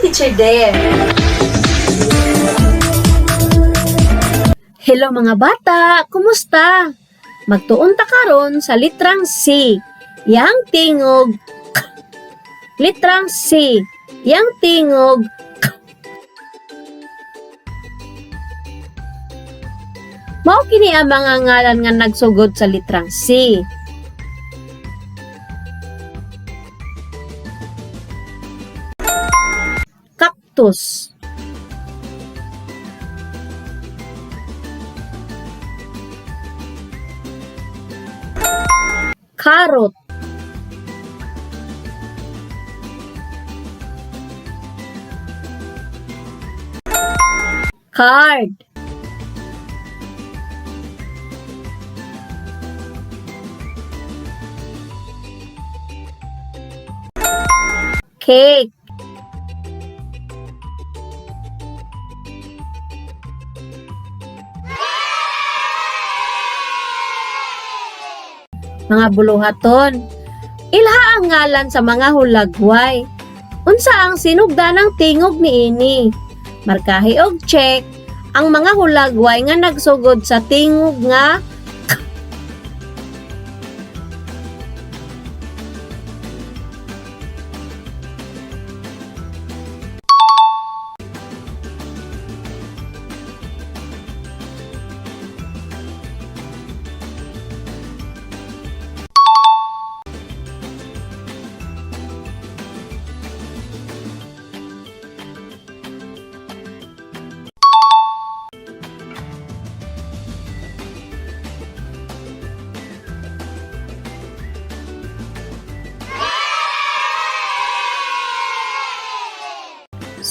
Teacher Deb. Hello mga bata, kumusta? Magtuon ta karon sa litrang C. Yang tingog K. Litrang C. Yang tingog K. Mao kini ang mga ngalan nga nagsugod sa litrang C. Cactus. Carrot. Card. Cake. Mga buluhaton, ilha ang ngalan sa mga hulagway. Unsa ang sinugdan ng tingog niini? Markahi og check ang mga hulagway nga nagsugod sa tingog nga K.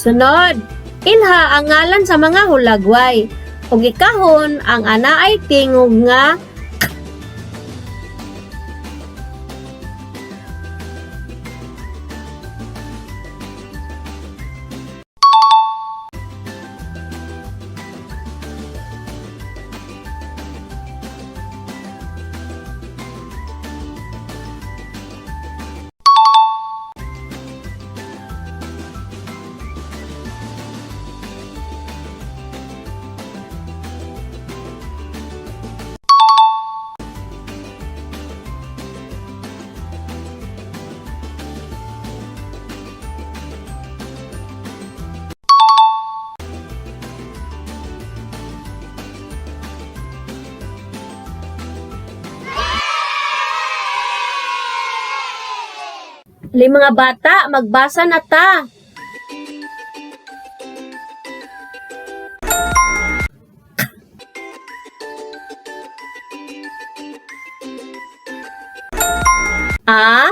Sunod, ilha ang ngalan sa mga hulagway. Ug ikahon ang anaay tingog nga K. Mga bata, magbasa na ta. A.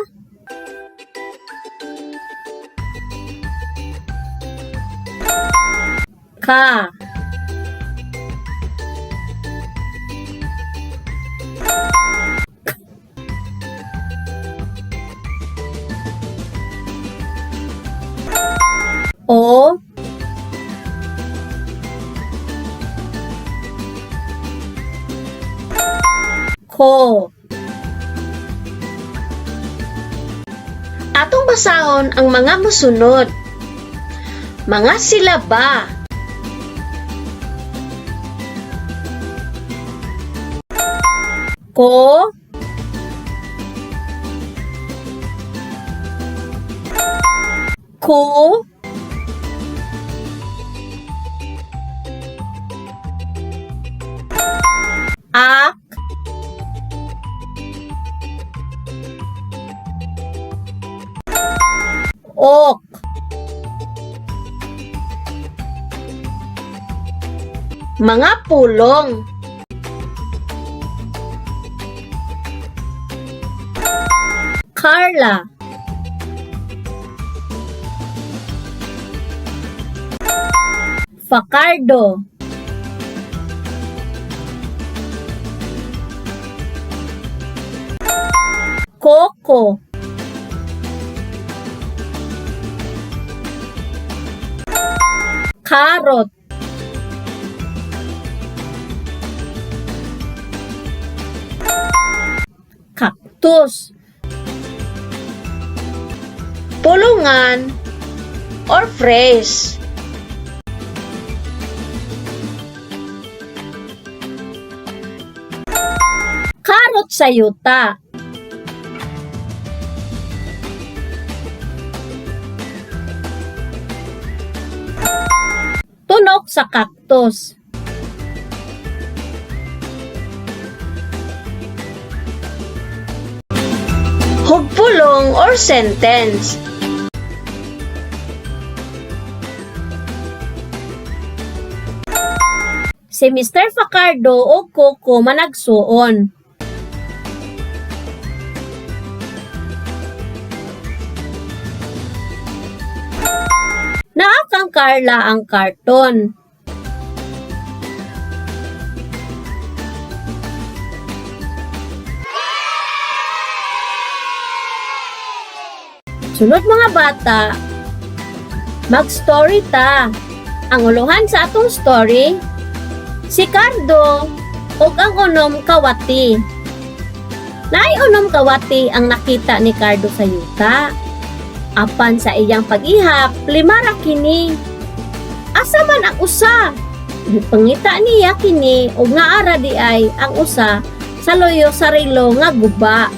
Ka. O. Ko. Atong basahon ang mga mosunod. Mga silaba. Ko. Ko. Ak. Ok. Mga pulong. Carla. Facardo. Coco. Carrot. Cactus. Pulungan. or phrase. Karot sa yuta. Tunok sa kaktus. Hugpulong or sentence. Si Mr. Facardo o Coco managsuon. Naakang Carla ang karton. Sunod mga bata, mag-story ta. Ang uluhan sa atong story, si Cardo ug ang unom kawati. Naay unom kawati ang nakita ni Cardo sa yuta. Apan sa iyang pag-ihap, 5 ra kini. Asa man ang usa? Gipangita niya kini ug nga ara di ay ang usa sa loyo sarilo nga guba.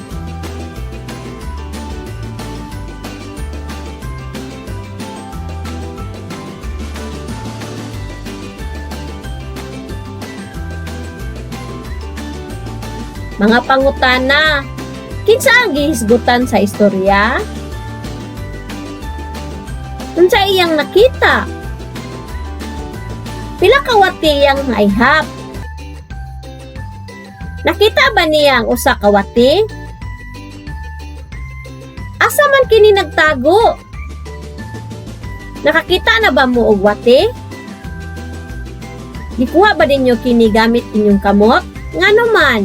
Mga pangutana, kinsa ang gihisgutan sa istorya? Unsa iyang nakita? Pila kawati iyang naihap? Nakita ba niya ang usa kawati? Asa man kini nagtago? Nakakita na ba mo og wati? Gikuha ba ninyo kini gamit inyong kamot? Ngano man?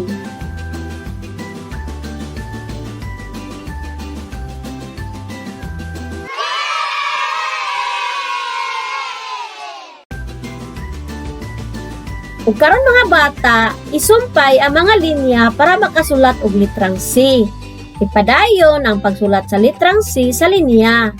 Ug karon mga bata, isumpay ang mga linya para makasulat og litrang C. Ipadayon ang pagsulat sa litrang C sa linya.